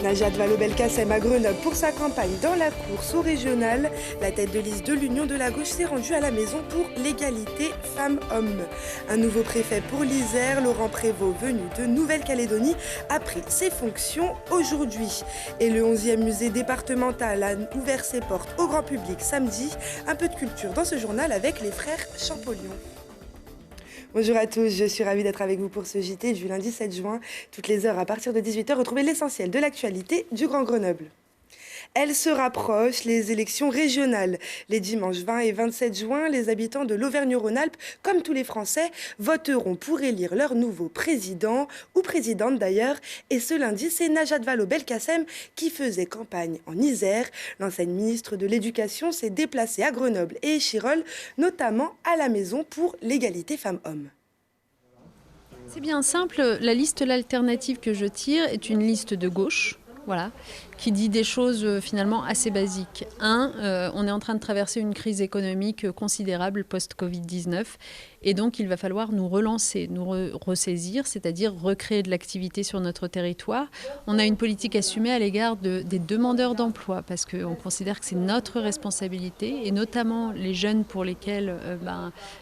Najat Vallaud-Belkacem à Grenoble pour sa campagne dans la course au régional. La tête de liste de l'Union de la gauche s'est rendue à la maison pour l'égalité femmes-hommes. Un nouveau préfet pour l'Isère, Laurent Prévost, venu de Nouvelle-Calédonie, a pris ses fonctions aujourd'hui. Et le 11e musée départemental a ouvert ses portes au grand public samedi. Un peu de culture dans ce journal avec les frères Champollion. Bonjour à tous, je suis ravie d'être avec vous pour ce JT du lundi 7 juin. Toutes les heures à partir de 18h, retrouvez l'essentiel de l'actualité du Grand Grenoble. Elles se rapprochent, les élections régionales. Les dimanches 20 et 27 juin, les habitants de l'Auvergne-Rhône-Alpes, comme tous les Français, voteront pour élire leur nouveau président, ou présidente d'ailleurs. Et ce lundi, c'est Najat Vallaud-Belkacem qui faisait campagne en Isère. L'ancienne ministre de l'Éducation s'est déplacée à Grenoble et Échirolles, notamment à la maison pour l'égalité femmes-hommes. C'est bien simple, la liste l'alternative que je tire est une liste de gauche. Voilà, qui dit des choses finalement assez basiques. On est en train de traverser une crise économique considérable post-Covid-19 et donc il va falloir nous relancer, nous ressaisir, c'est-à-dire recréer de l'activité sur notre territoire. On a une politique assumée à l'égard des demandeurs d'emploi parce qu'on considère que c'est notre responsabilité et notamment les jeunes pour lesquels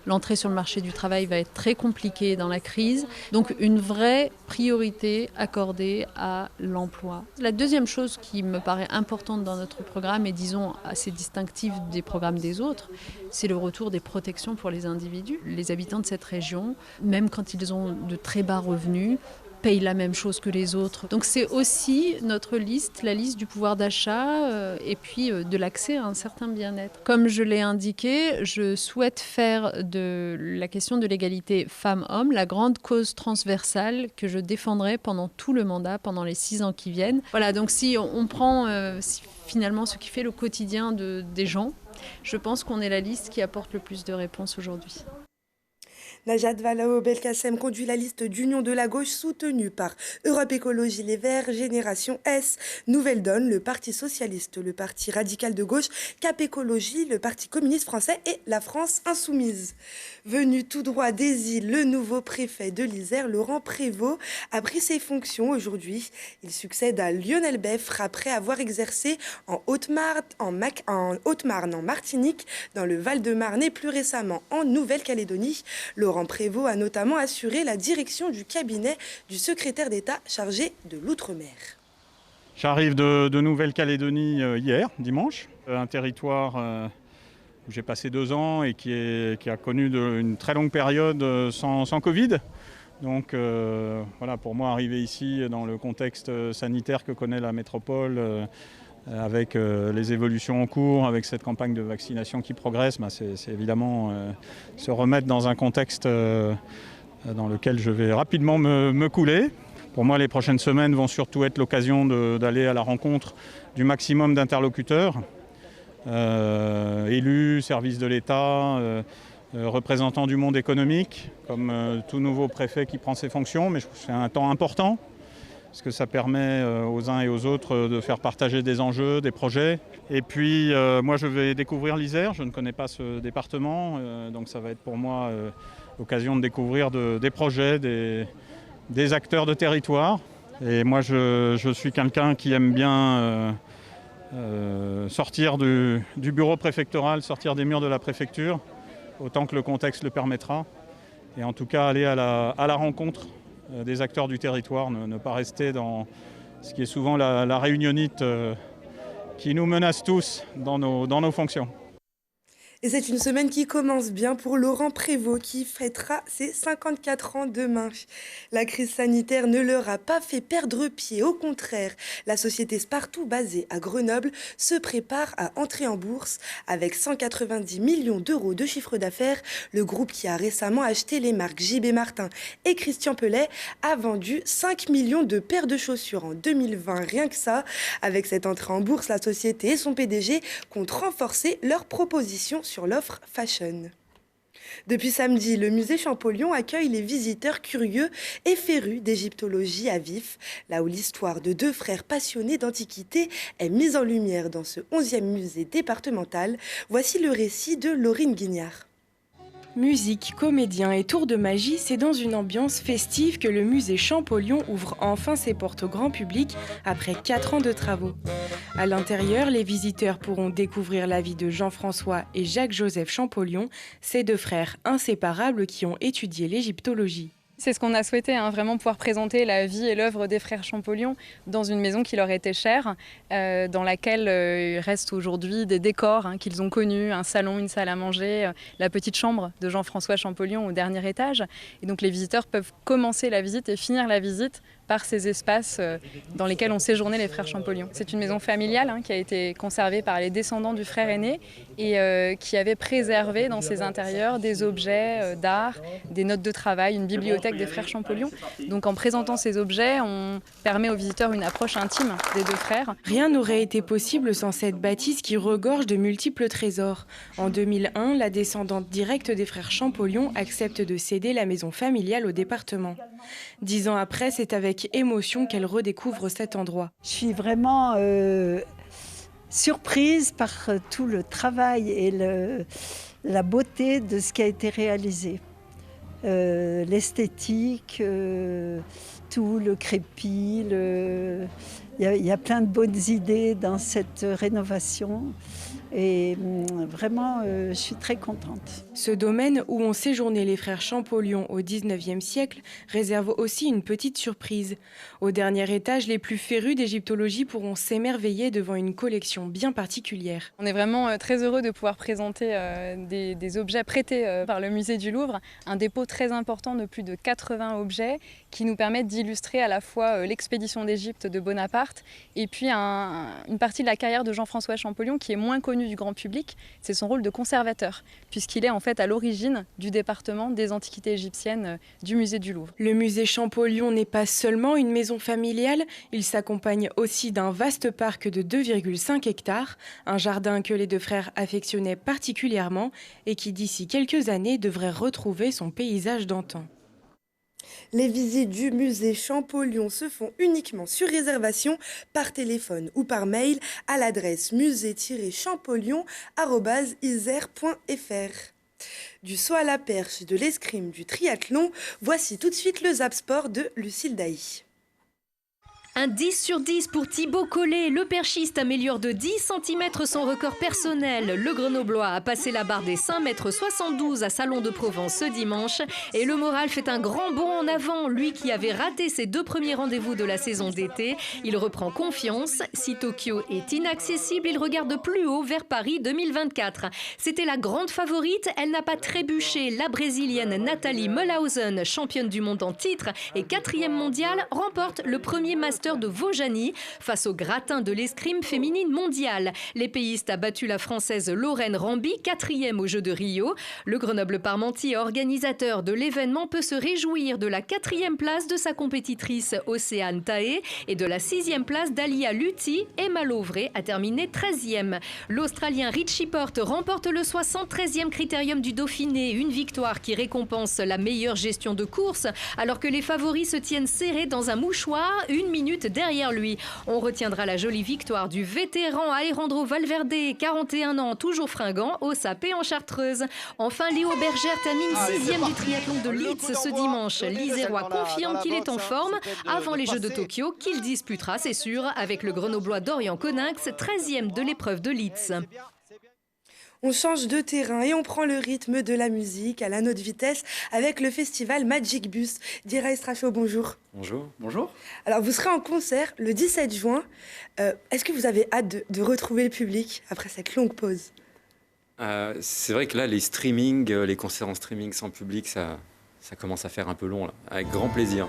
l'entrée sur le marché du travail va être très compliquée dans la crise. Donc une vraie priorité accordée à l'emploi. La deuxième chose qui me paraît importante dans notre programme et disons assez distinctive des programmes des autres, c'est le retour des protections pour les individus. Les habitants de cette région, même quand ils ont de très bas revenus, payent la même chose que les autres. Donc c'est aussi notre liste, la liste du pouvoir d'achat et puis de l'accès à un certain bien-être. Comme je l'ai indiqué, je souhaite faire de la question de l'égalité femmes-hommes la grande cause transversale que je défendrai pendant tout le mandat, pendant les 6 ans qui viennent. Voilà, donc si on prend finalement ce qui fait le quotidien des gens, je pense qu'on est la liste qui apporte le plus de réponses aujourd'hui. Najat Vallaud-Belkacem conduit la liste d'Union de la gauche soutenue par Europe Écologie Les Verts, Génération S, Nouvelle Donne, le Parti Socialiste, le Parti Radical de Gauche, Cap Écologie, le Parti Communiste Français et la France Insoumise. Venu tout droit des îles, le nouveau préfet de l'Isère, Laurent Prévost, a pris ses fonctions aujourd'hui. Il succède à Lionel Beffre après avoir exercé en Haute-Marne, en Martinique, dans le Val-de-Marne et plus récemment en Nouvelle-Calédonie. Laurent Prévost a notamment assuré la direction du cabinet du secrétaire d'État chargé de l'Outre-mer. J'arrive de Nouvelle-Calédonie hier, dimanche, un territoire où j'ai passé 2 ans et qui a connu une très longue période sans Covid. Donc voilà, pour moi, arriver ici dans le contexte sanitaire que connaît la métropole, avec les évolutions en cours, avec cette campagne de vaccination qui progresse, c'est évidemment se remettre dans un contexte dans lequel je vais rapidement me couler. Pour moi, les prochaines semaines vont surtout être l'occasion d'aller à la rencontre du maximum d'interlocuteurs, élus, services de l'État, représentants du monde économique, comme tout nouveau préfet qui prend ses fonctions, mais je trouve que c'est un temps important. Parce que ça permet aux uns et aux autres de faire partager des enjeux, des projets. Et puis moi je vais découvrir l'Isère, je ne connais pas ce département, donc ça va être pour moi l'occasion de découvrir des projets, des acteurs de territoire. Et moi je suis quelqu'un qui aime bien sortir du bureau préfectoral, sortir des murs de la préfecture, autant que le contexte le permettra. Et en tout cas aller à la rencontre des acteurs du territoire, ne pas rester dans ce qui est souvent la réunionnite qui nous menace tous dans nos fonctions. Et c'est une semaine qui commence bien pour Laurent Prévost qui fêtera ses 54 ans demain. La crise sanitaire ne leur a pas fait perdre pied. Au contraire, la société Spartou basée à Grenoble se prépare à entrer en bourse. Avec 190 millions d'euros de chiffre d'affaires, le groupe qui a récemment acheté les marques JB Martin et Christian Pellet a vendu 5 millions de paires de chaussures en 2020. Rien que ça, avec cette entrée en bourse, la société et son PDG comptent renforcer leurs propositions sur l'offre fashion. Depuis samedi, le musée Champollion accueille les visiteurs curieux et férus d'égyptologie à vif, là où l'histoire de 2 frères passionnés d'antiquité est mise en lumière dans ce 11e musée départemental. Voici le récit de Laurine Guignard. Musique, comédiens et tours de magie, c'est dans une ambiance festive que le musée Champollion ouvre enfin ses portes au grand public après 4 ans de travaux. À l'intérieur, les visiteurs pourront découvrir la vie de Jean-François et Jacques-Joseph Champollion, ces deux frères inséparables qui ont étudié l'égyptologie. C'est ce qu'on a souhaité, vraiment pouvoir présenter la vie et l'œuvre des frères Champollion dans une maison qui leur était chère, dans laquelle il reste aujourd'hui des décors qu'ils ont connus, un salon, une salle à manger, la petite chambre de Jean-François Champollion au dernier étage. Et donc les visiteurs peuvent commencer la visite et finir la visite par ces espaces dans lesquels ont séjourné les frères Champollion. C'est une maison familiale qui a été conservée par les descendants du frère aîné et qui avait préservé dans ses intérieurs des objets d'art, des notes de travail, une bibliothèque des frères Champollion. Donc en présentant ces objets, on permet aux visiteurs une approche intime des deux frères. Rien n'aurait été possible sans cette bâtisse qui regorge de multiples trésors. En 2001, la descendante directe des frères Champollion accepte de céder la maison familiale au département. 10 ans après, c'est avec émotion qu'elle redécouvre cet endroit. Je suis vraiment surprise par tout le travail et la beauté de ce qui a été réalisé. L'esthétique, tout le crépi, il y a plein de bonnes idées dans cette rénovation. Et vraiment, je suis très contente. Ce domaine où ont séjourné les frères Champollion au XIXe siècle réserve aussi une petite surprise. Au dernier étage, les plus férus d'égyptologie pourront s'émerveiller devant une collection bien particulière. On est vraiment très heureux de pouvoir présenter des objets prêtés par le musée du Louvre, un dépôt très important de plus de 80 objets qui nous permettent d'illustrer à la fois l'expédition d'Égypte de Bonaparte et puis une partie de la carrière de Jean-François Champollion qui est moins connue du grand public, c'est son rôle de conservateur, puisqu'il est en fait à l'origine du département des antiquités égyptiennes du musée du Louvre. Le musée Champollion n'est pas seulement une maison familiale, il s'accompagne aussi d'un vaste parc de 2,5 hectares, un jardin que les deux frères affectionnaient particulièrement et qui d'ici quelques années devrait retrouver son paysage d'antan. Les visites du musée Champollion se font uniquement sur réservation par téléphone ou par mail à l'adresse musée-champollion@isère.fr. Du saut à la perche, de l'escrime, du triathlon, voici tout de suite le Zap Sport de Lucille Dailly. Un 10 sur 10 pour Thibaut Collet. Le perchiste améliore de 10 cm son record personnel. Le Grenoblois a passé la barre des 5,72 m à Salon de Provence ce dimanche. Et le moral fait un grand bond en avant. Lui qui avait raté ses 2 premiers rendez-vous de la saison d'été, il reprend confiance. Si Tokyo est inaccessible, il regarde plus haut vers Paris 2024. C'était la grande favorite. Elle n'a pas trébuché. La Brésilienne Nathalie Mühlhausen, championne du monde en titre et 4e mondiale, remporte le premier Master de Vaujany face au gratin de l'escrime féminine mondiale. L'épéiste a battu la Française Lorraine Ramby, 4e aux Jeux de Rio. Le Grenoble-Parmentier, organisateur de l'événement, peut se réjouir de la 4e place de sa compétitrice Océane Tahé et de la 6e place d'Alia Luthi. Emma Lovray a terminé 13e. L'Australien Richie Porte remporte le 73e critérium du Dauphiné, une victoire qui récompense la meilleure gestion de course, alors que les favoris se tiennent serrés dans un mouchoir, 1 minute derrière lui. On retiendra la jolie victoire du vétéran Alejandro Valverde, 41 ans, toujours fringant, au sapé en Chartreuse. Enfin, Léo Bergère termine 6e du triathlon de Leeds ce dimanche. l'Isérois confirme qu'il est en forme avant les Jeux de Tokyo, qu'il disputera, c'est sûr, avec le Grenoblois Dorian Coninx, 13e de l'épreuve de Leeds. On change de terrain et on prend le rythme de la musique à la nôtre vitesse avec le festival Magic Bus. Dira Estrachaud, bonjour. Bonjour. Bonjour. Alors, vous serez en concert le 17 juin. Est-ce que vous avez hâte de retrouver le public après cette longue pause ? C'est vrai que là, les streamings, les concerts en streaming sans public, ça commence à faire un peu long, là. Avec grand plaisir.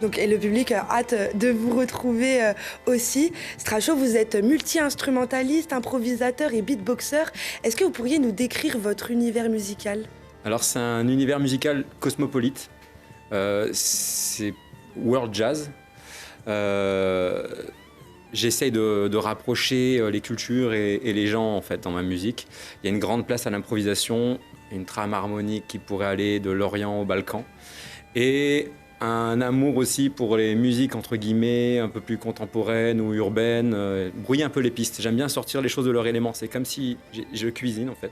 Donc, et le public a hâte de vous retrouver aussi. Strachaud, vous êtes multi-instrumentaliste, improvisateur et beatboxer. Est-ce que vous pourriez nous décrire votre univers musical ? Alors, c'est un univers musical cosmopolite. C'est world jazz. J'essaye de rapprocher les cultures et les gens, en fait, dans ma musique. Il y a une grande place à l'improvisation, une trame harmonique qui pourrait aller de l'Orient au Balkan. Et un amour aussi pour les musiques entre guillemets un peu plus contemporaines ou urbaines, brouiller un peu les pistes. J'aime bien sortir les choses de leur élément. C'est comme si je cuisine en fait.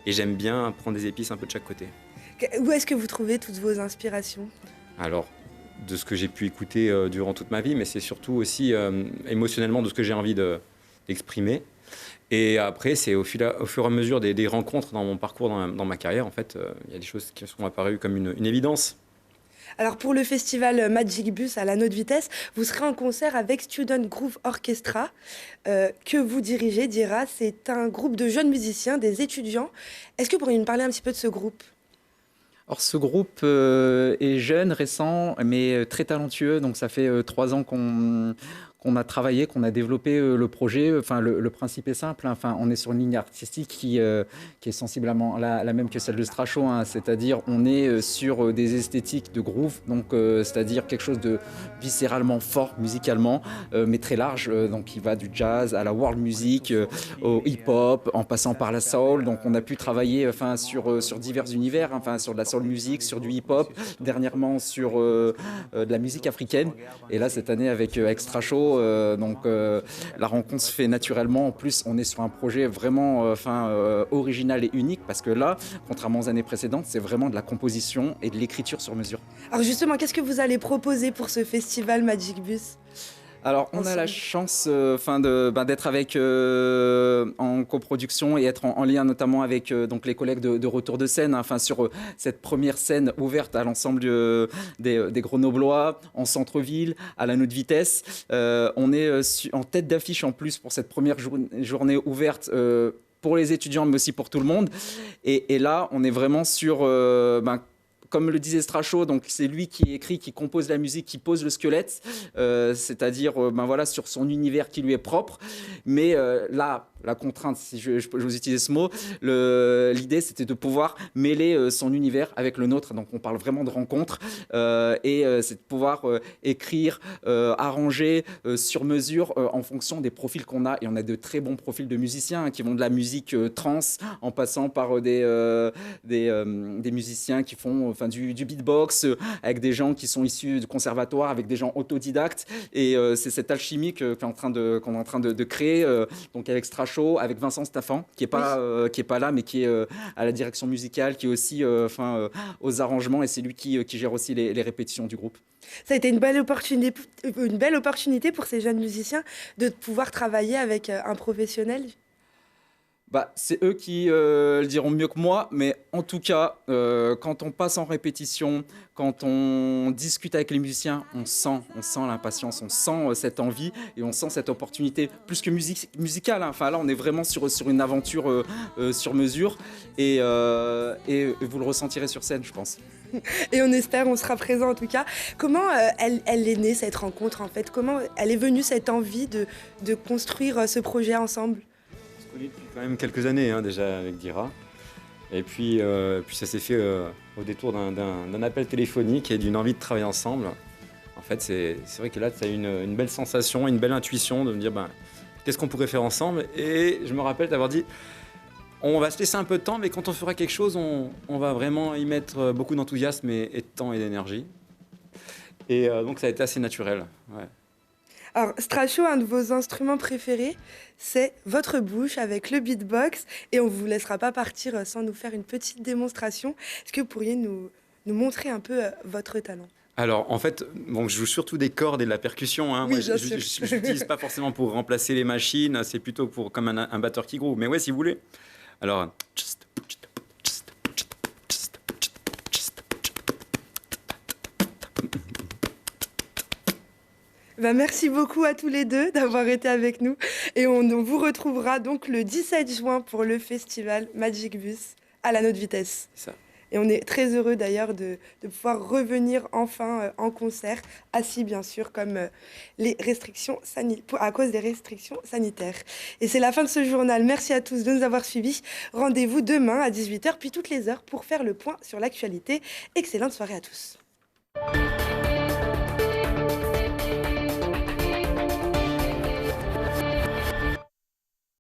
et j'aime bien prendre des épices un peu de chaque côté. Où est-ce que vous trouvez toutes vos inspirations? Alors, de ce que j'ai pu écouter durant toute ma vie, mais c'est surtout aussi émotionnellement de ce que j'ai envie d'exprimer. Et après, c'est au fur et à mesure des rencontres dans mon parcours, dans ma carrière, en fait, il y a des choses qui sont apparues comme une évidence. Alors pour le festival Magic Bus à la Nôtre Vitesse, vous serez en concert avec Student Groove Orchestra, que vous dirigez, Dira. C'est un groupe de jeunes musiciens, des étudiants. Est-ce que vous pourriez nous parler un petit peu de ce groupe? Alors ce groupe est jeune, récent, mais très talentueux. Donc ça fait 3 ans qu'on a travaillé, qu'on a développé le projet. Enfin, le principe est simple. Hein. Enfin, on est sur une ligne artistique qui est sensiblement la même que celle de Stracho. Hein. C'est-à-dire, on est sur des esthétiques de groove, donc c'est-à-dire quelque chose de viscéralement fort musicalement, mais très large. Donc, qui va du jazz à la world music, au hip-hop, en passant par la soul. Donc, on a pu travailler sur divers univers, enfin, sur de la soul music, sur du hip-hop, dernièrement sur de la musique africaine. Et là, cette année, avec Stracho, la rencontre se fait naturellement. En plus, on est sur un projet vraiment original et unique parce que là, contrairement aux années précédentes, c'est vraiment de la composition et de l'écriture sur mesure. Alors justement, qu'est-ce que vous allez proposer pour ce festival Magic Bus? Alors, on a la chance d'être avec en coproduction et être en lien notamment avec donc les collègues de Retour de scène, hein, sur cette première scène ouverte à l'ensemble des Grenoblois, en centre-ville, à la Nôtre Vitesse. On est en tête d'affiche en plus pour cette première journée ouverte pour les étudiants, mais aussi pour tout le monde. Et là, on est vraiment sur... comme le disait Stracho, donc c'est lui qui écrit, qui compose la musique, qui pose le squelette, c'est-à-dire sur son univers qui lui est propre. Mais là, la contrainte, si je vous utilise ce mot, l'idée c'était de pouvoir mêler son univers avec le nôtre. Donc on parle vraiment de rencontre et c'est de pouvoir écrire, arranger sur mesure en fonction des profils qu'on a. Et on a de très bons profils de musiciens qui vont de la musique trance en passant par des musiciens qui font du beatbox, avec des gens qui sont issus du conservatoire, avec des gens autodidactes. Et c'est cette alchimie qu'on est en train de créer, donc avec Stracho, avec Vincent Staffan, qui est pas là, mais qui est à la direction musicale, qui est aussi aux arrangements, et c'est lui qui gère aussi les répétitions du groupe. Ça a été une belle opportunité pour ces jeunes musiciens de pouvoir travailler avec un professionnel. C'est eux qui le diront mieux que moi, mais en tout cas, quand on passe en répétition, quand on discute avec les musiciens, on sent l'impatience, on sent cette envie et on sent cette opportunité plus que musicale. Hein. Enfin là, on est vraiment sur une aventure sur mesure et vous le ressentirez sur scène, je pense. Et on espère, on sera présent en tout cas. Comment elle est née cette rencontre en fait? Comment elle est venue cette envie de construire ce projet ensemble? Depuis quand même quelques années déjà avec Dira. Et puis ça s'est fait au détour d'un appel téléphonique et d'une envie de travailler ensemble. En fait, c'est vrai que là, tu as une belle sensation, une belle intuition de me dire qu'est-ce qu'on pourrait faire ensemble. Et je me rappelle d'avoir dit on va se laisser un peu de temps, mais quand on fera quelque chose, on va vraiment y mettre beaucoup d'enthousiasme et de temps et d'énergie. Et donc ça a été assez naturel. Ouais. Alors, Stracho, un de vos instruments préférés, c'est votre bouche avec le beatbox. Et on ne vous laissera pas partir sans nous faire une petite démonstration. Est-ce que vous pourriez nous montrer un peu votre talent? Alors, en fait, je joue surtout des cordes et de la percussion. Hein. Oui, moi, je n'utilise pas forcément pour remplacer les machines. C'est plutôt comme un batteur qui groove. Mais ouais, si vous voulez. Alors... Merci beaucoup à tous les deux d'avoir été avec nous. Et on vous retrouvera donc le 17 juin pour le festival Magic Bus à la Nôtre Vitesse. C'est ça. Et on est très heureux d'ailleurs de pouvoir revenir enfin en concert, assis bien sûr, comme à cause des restrictions sanitaires. Et c'est la fin de ce journal. Merci à tous de nous avoir suivis. Rendez-vous demain à 18h, puis toutes les heures pour faire le point sur l'actualité. Excellente soirée à tous.